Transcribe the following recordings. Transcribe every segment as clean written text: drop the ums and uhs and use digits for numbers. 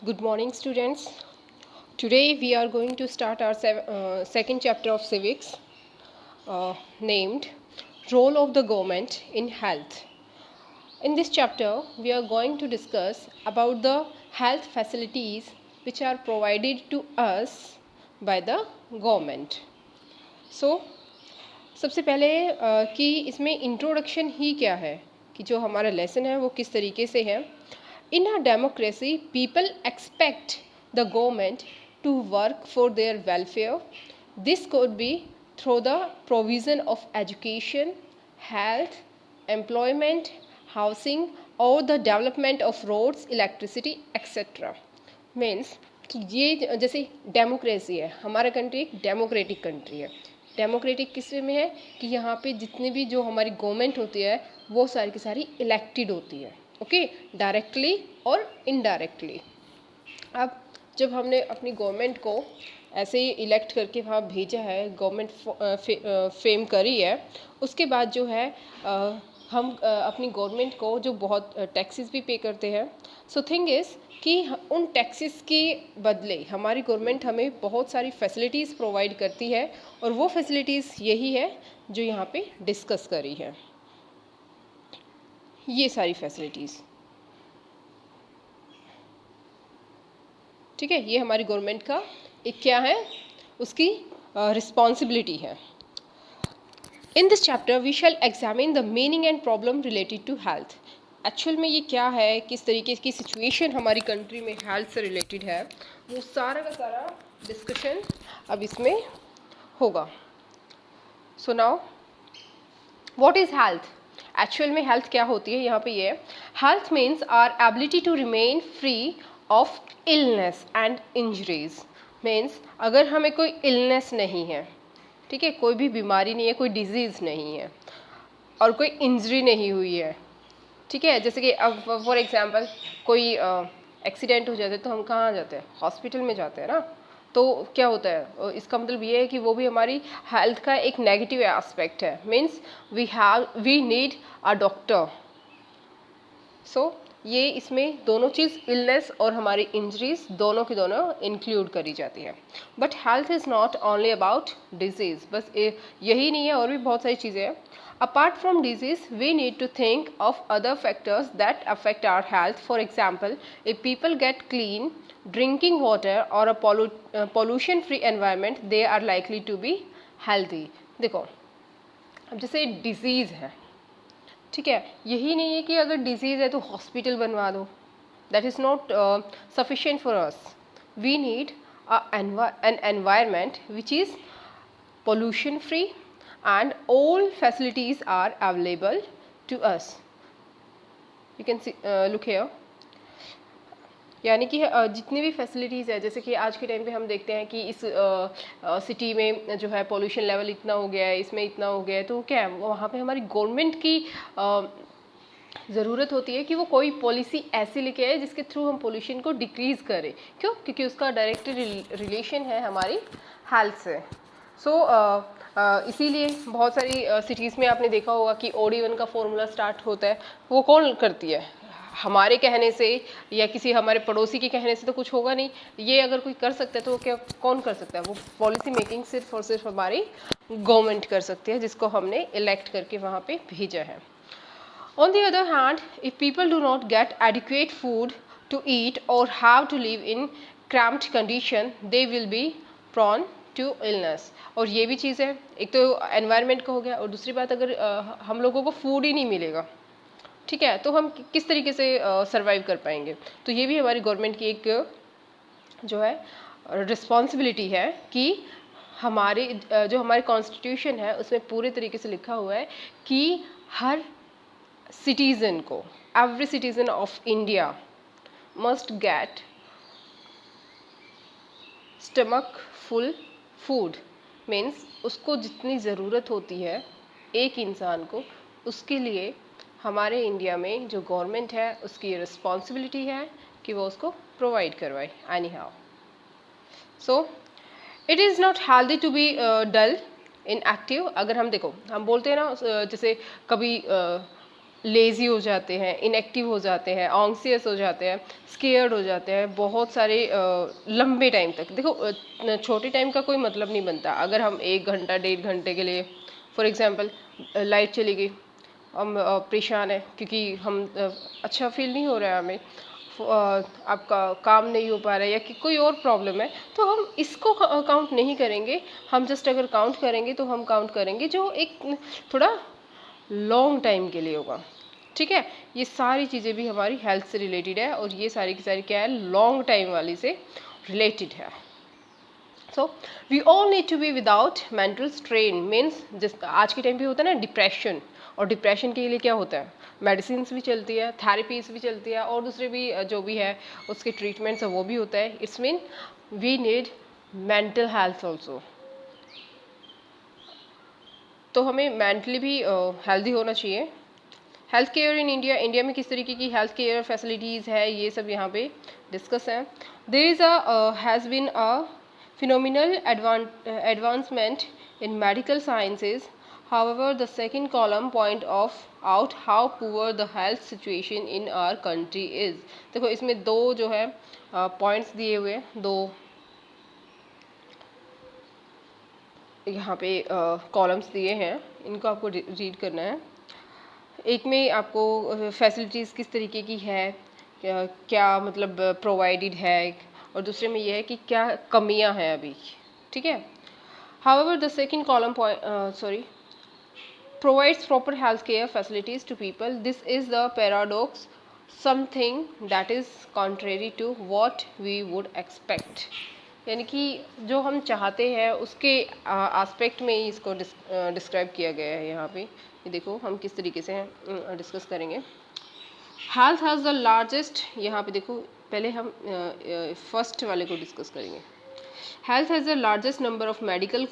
Good morning, students. Today we are going to start our second chapter of civics, named Role of the Government in Health. In this chapter, we are going to discuss about the health facilities which are provided to us by the government. So, सबसे पहले कि इसमें introduction ही क्या है कि जो हमारा lesson है वो किस तरीके से है. In a democracy, people expect the government to work for their welfare. This could be through the provision of education, health, employment, housing, or the development of roads, electricity, etc. Means कि ये जैसे democracy है, हमारा country एक democratic country है. Democratic किस में है कि यहाँ पे जितनी भी जो हमारी गवर्नमेंट होती है वो सारी की सारी इलेक्टेड होती है. ओके, डायरेक्टली और इनडायरेक्टली. अब जब हमने अपनी गवर्नमेंट को ऐसे ही इलेक्ट करके वहाँ भेजा है, गवर्नमेंट फेम करी है, उसके बाद जो है हम अपनी गवर्नमेंट को जो बहुत टैक्सेस भी पे करते हैं. सो थिंग इज़ कि उन टैक्सेस के बदले हमारी गवर्नमेंट हमें बहुत सारी फैसिलिटीज़ प्रोवाइड करती है और वो फैसिलिटीज़ यही है जो यहाँ पे डिस्कस करी है. ये सारी फैसिलिटीज़, ठीक है, ये हमारी गवर्नमेंट का एक क्या है, उसकी रिस्पॉन्सिबिलिटी है. In this chapter we shall examine the meaning and problem related to health. Actual में ये क्या है, किस तरीके की सिचुएशन हमारी कंट्री में हेल्थ से रिलेटेड है, वो सारा का सारा डिस्कशन अब इसमें होगा. So now what is health. Actual में हेल्थ क्या होती है, यहाँ पे ये health means our ability to remain free of illness and injuries. Means अगर हमें कोई इलनेस नहीं है, ठीक है, कोई भी बीमारी नहीं है, कोई डिजीज़ नहीं है और कोई इंजरी नहीं हुई है, ठीक है, जैसे कि अब फॉर एग्जांपल कोई एक्सीडेंट हो जाता है तो हम कहाँ जाते हैं, हॉस्पिटल में जाते हैं ना. तो क्या होता है, इसका मतलब ये है कि वो भी हमारी हेल्थ का एक नेगेटिव एस्पेक्ट है. Means we need a doctor. So ये इसमें दोनों चीज़, इलनेस और हमारी इंजरीज दोनों की दोनों इंक्लूड करी जाती है. But health is not only about disease. बस यही नहीं है, और भी बहुत सारी चीज़ें हैं. Apart from disease, we need to think of other factors that affect our health. For example, if people get clean drinking water or a pollution-free environment, they are likely to be healthy. देखो, अब जैसे disease है, ठीक है, यही नहीं है कि अगर डिजीज़ है तो हॉस्पिटल बनवा दो. That is not sufficient for us. We need an environment which is pollution free and all facilities are available to us. You can see, look here. यानी कि जितनी भी फैसिलिटीज़ है, जैसे कि आज के टाइम पे हम देखते हैं कि इस सिटी में जो है पोल्यूशन लेवल इतना हो गया है, इसमें इतना हो गया है, तो क्या है, वहाँ पे हमारी गवर्नमेंट की ज़रूरत होती है कि वो कोई पॉलिसी ऐसी लेके आए जिसके थ्रू हम पोल्यूशन को डिक्रीज़ करें. क्यों? क्योंकि उसका डायरेक्ट रिलेशन है हमारी हेल्थ से. सो इसीलिए बहुत सारी सिटीज़ में आपने देखा होगा कि OD1 का फॉर्मूला स्टार्ट होता है. वो कौन करती है, हमारे कहने से या किसी हमारे पड़ोसी के कहने से तो कुछ होगा नहीं. ये अगर कोई कर सकता है तो क्या कौन कर सकता है, वो पॉलिसी मेकिंग सिर्फ और सिर्फ हमारी गवर्नमेंट कर सकती है, जिसको हमने इलेक्ट करके वहाँ पे भेजा है. On the other hand, if people do not get adequate food to eat or have to live in cramped condition, they will be prone to illness. और ये भी चीज़ है, एक तो एनवायरनमेंट का हो गया, और दूसरी बात अगर हम लोगों को फूड ही नहीं मिलेगा, ठीक है, तो हम किस तरीके से सर्वाइव कर पाएंगे. तो ये भी हमारी गवर्नमेंट की एक जो है रिस्पॉन्सिबिलिटी है कि हमारे जो हमारे कॉन्स्टिट्यूशन है उसमें पूरे तरीके से लिखा हुआ है कि हर सिटीज़न को, every citizen of India must get stomach full food. Means उसको जितनी ज़रूरत होती है एक इंसान को, उसके लिए हमारे इंडिया में जो गवर्नमेंट है उसकी रिस्पॉन्सिबिलिटी है कि वो उसको प्रोवाइड करवाए anyhow. So it is not healthy to be dull inactive. अगर हम देखो, हम बोलते हैं ना, जैसे कभी लेज़ी हो जाते हैं, इनएक्टिव हो जाते हैं, ऑंग्सियस हो जाते हैं, स्केयर्ड हो जाते हैं बहुत सारे लंबे टाइम तक। देखो छोटे टाइम का कोई मतलब नहीं बनता। अगर हम 1 घंटा 1.5 घंटे के लिए फॉर एग्जांपल लाइट चली गई, हम परेशान है क्योंकि हम अच्छा फील नहीं हो रहा है हमें, आपका काम नहीं हो पा रहा है या कि कोई और प्रॉब्लम है, तो हम इसको काउंट नहीं करेंगे। हम जस्ट अगर काउंट करेंगे तो हम काउंट करेंगे जो एक थोड़ा लॉन्ग टाइम के लिए होगा। ठीक है, ये सारी चीज़ें भी हमारी हेल्थ से रिलेटेड है और ये सारी की सारी क्या है, लॉन्ग टाइम वाली से रिलेटेड है। So we all need to be without mental strain. Means जिस आज के टाइम पे होता है ना डिप्रेशन, और डिप्रेशन के लिए क्या होता है, मेडिसिन भी चलती है, थेरेपीज भी चलती है और दूसरे भी जो भी है उसके ट्रीटमेंट्स है वो भी होता है। It's mean we need mental health also. तो हमें मेंटली भी हेल्दी होना चाहिए। Health care in India, India में किस तरीके की हेल्थ केयर फैसिलिटीज़ है ये सब यहाँ पे डिस्कस है। There is has been a phenomenal advancement in medical sciences. However, the second column point out how poor the health situation in our country is. देखो इसमें दो जो है पॉइंट्स दिए हुए हैं, दो यहाँ पे कॉलम्स दिए हैं, इनको आपको रीड करना है। एक में आपको फैसिलिटीज़ किस तरीके की है, क्या मतलब प्रोवाइडेड है, और दूसरे में ये है कि क्या कमियां हैं अभी। ठीक है। However the second column provides proper health care facilities to people. This is the paradox, something that is contrary to what we would expect. यानी कि जो हम चाहते हैं उसके एस्पेक्ट में ही इसको डिस्क्राइब किया गया है यहाँ पे। ये देखो हम किस तरीके से डिस्कस करेंगे। हेल्थ हैज़ द लार्जेस्ट, यहाँ पे देखो पहले हम फर्स्ट वाले को डिस्कस करेंगे। Health has the largest number of medical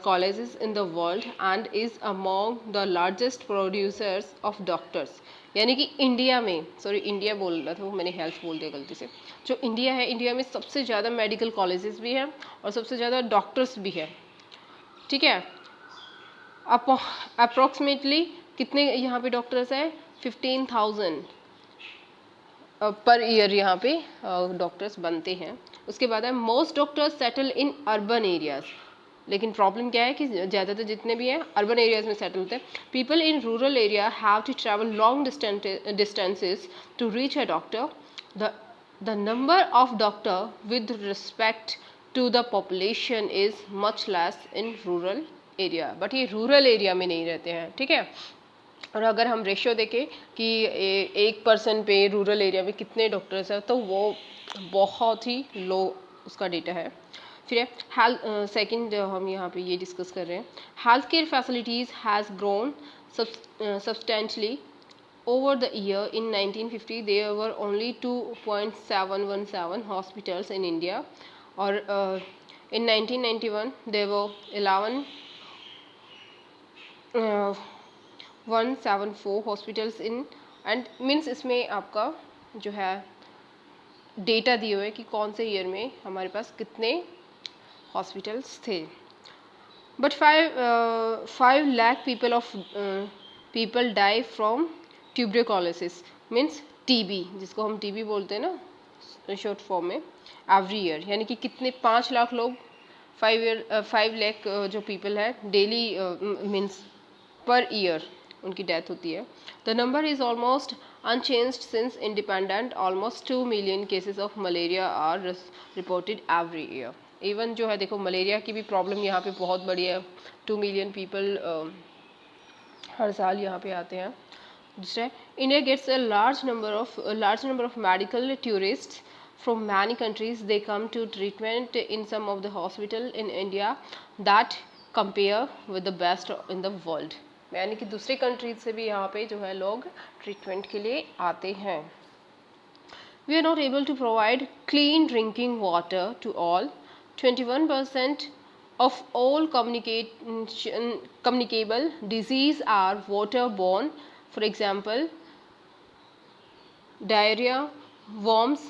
colleges in the world and is among the largest producers of doctors. यानी कि इंडिया में, सॉरी इंडिया बोल रहा था, मैंने हेल्थ बोल दिया गलती से। जो इंडिया है, इंडिया में सबसे ज़्यादा मेडिकल कॉलेजेस भी हैं और सबसे ज़्यादा डॉक्टर्स भी हैं। ठीक है। अप्रॉक्सीमेटली कितने यहाँ पे डॉक्टर्स हैं, 15,000 पर ईयर यहाँ पे डॉक्टर्स बनते हैं। उसके बाद है most doctors settle in urban areas. लेकिन प्रॉब्लम क्या है कि ज़्यादातर जितने भी हैं अर्बन एरियाज में सेटल होते हैं। People in rural area have to travel long distances to reach a doctor. The number of doctor with respect to the population is much less in rural area. But ये rural area में नहीं रहते हैं। ठीक है। और अगर हम रेशियो देखें कि 1% पे रूरल एरिया में कितने डॉक्टर्स हैं, तो वो बहुत ही लो उसका डेटा है। फिर है हेल्थ, सेकंड हम यहाँ पे ये डिस्कस कर रहे हैं। Health care facilities has grown substantially over the year. In 1950 there were only 2.717 hospitals in India, और in 1991 there were 174 hospitals in and means इसमें आपका जो है डेटा दिए हुए कि कौन से ईयर में हमारे पास कितने हॉस्पिटल्स थे। But 5 lakh people die from tuberculosis, means TB, जिसको हम टीबी बोलते हैं ना शॉर्ट फॉर्म में, एवरी ईयर। यानी कि कितने 5 लाख लोग, 5 लाख जो पीपल है डेली मीन्स पर ईयर उनकी डेथ होती है। The number is almost unchanged since independent. Almost 2 million cases of malaria are reported every year. Even जो है देखो मलेरिया की भी प्रॉब्लम यहाँ पे बहुत बड़ी है। 2 मिलियन पीपल हर साल यहाँ पे आते हैं। दूसरा, India gets a large number of medical tourists from many countries. They come to treatment in some of the hospital in India that compare with the best in the world. यानी कि दूसरे countries से भी यहाँ पे जो है लोग ट्रीटमेंट के लिए आते हैं। We are not able to provide clean drinking water to all. 21% of all communicable disease are waterborne. For example, diarrhea, worms,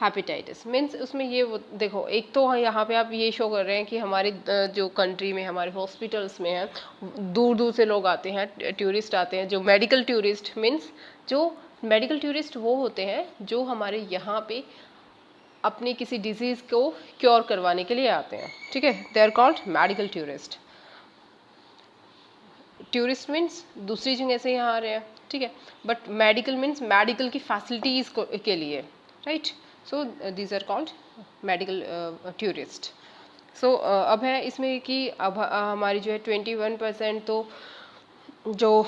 hepatitis means उसमें ये देखो, एक तो यहाँ पे आप ये शो कर रहे हैं कि हमारे जो कंट्री में हमारे हॉस्पिटल्स में हैं दूर दूर से लोग आते हैं, टूरिस्ट आते हैं, जो मेडिकल टूरिस्ट मीन्स जो मेडिकल टूरिस्ट वो होते हैं जो हमारे यहाँ पे अपनी किसी डिजीज़ को क्योर करवाने के लिए आते हैं, ठीक है, they are called medical tourist. Tourist means दूसरी जगह से यहाँ आ रहे हैं, ठीक है, बट मेडिकल मीन्स मेडिकल की फैसिलिटीज़ के लिए, right, so these are called medical tourist. So अब है इसमें कि अब हमारी जो है 21% तो जो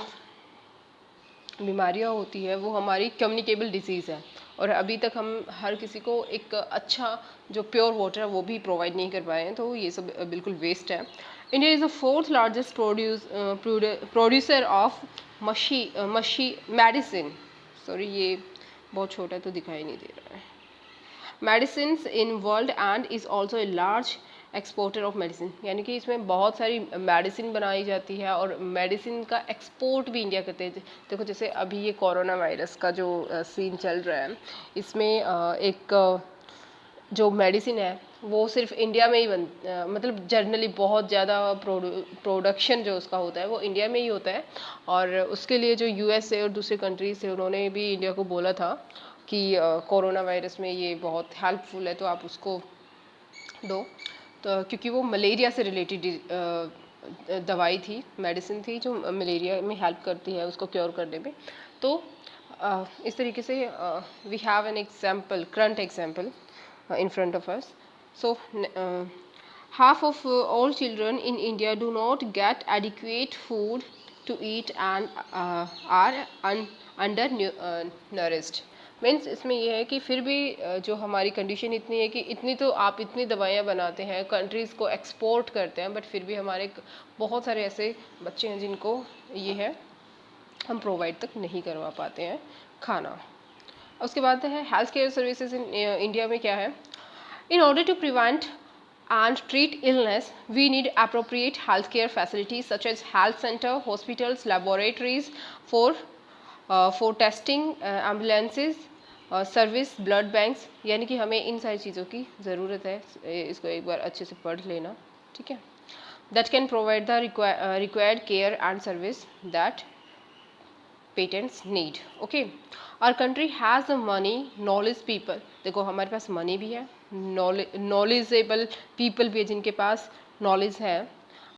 बीमारियाँ होती है वो हमारी कम्युनिकेबल डिजीज़ है, और अभी तक हम हर किसी को एक अच्छा जो प्योर वाटर है वो भी प्रोवाइड नहीं कर पाए हैं, तो ये सब बिल्कुल वेस्ट है। India is the 4th largest producer of मशी मेडिसिन, सॉरी ये बहुत छोटा है तो दिखाई नहीं दे रहा है, medicine in world and is also a large exporter of medicine, यानी कि इसमें बहुत सारी मेडिसिन बनाई जाती है और मेडिसिन का एक्सपोर्ट भी इंडिया करते हैं। देखो जैसे अभी ये कोरोना वायरस का जो सीन चल रहा है, इसमें एक जो मेडिसिन है वो सिर्फ इंडिया में ही मतलब जनरली बहुत ज़्यादा प्रोडक्शन जो उसका होता है वो इंडिया में ही होता है, और उसके लिए जो यूएसए और दूसरे कंट्रीज थे उन्होंने भी इंडिया को बोला था कि कोरोना वायरस में ये बहुत हेल्पफुल है तो आप उसको दो, तो क्योंकि वो मलेरिया से रिलेटेड दवाई थी, मेडिसिन थी जो मलेरिया में हेल्प करती है उसको क्योर करने में। तो इस तरीके से we have an example, current example in front of us. So half of all children in India do not get adequate food to eat and are under nourished. Means इसमें यह है कि फिर भी जो हमारी कंडीशन इतनी है कि इतनी तो आप इतनी दवाइयाँ बनाते हैं, कंट्रीज़ को एक्सपोर्ट करते हैं, बट फिर भी हमारे बहुत सारे ऐसे बच्चे हैं जिनको ये है हम प्रोवाइड तक नहीं करवा पाते हैं खाना। उसके बाद है health care services in India में क्या है। In order to prevent and treat illness, we need appropriate healthcare facilities such as health center, hospitals, laboratories for testing, ambulances, service, blood banks, यानी कि हमें इन सारी चीज़ों की ज़रूरत है, इसको एक बार अच्छे से पढ़ लेना, ठीक है। That can provide the required care and service that patients need. Okay, our country has the money, knowledge, people. देखो हमारे पास मनी भी है, नॉलेजेबल पीपल भी है जिनके पास नॉलेज है,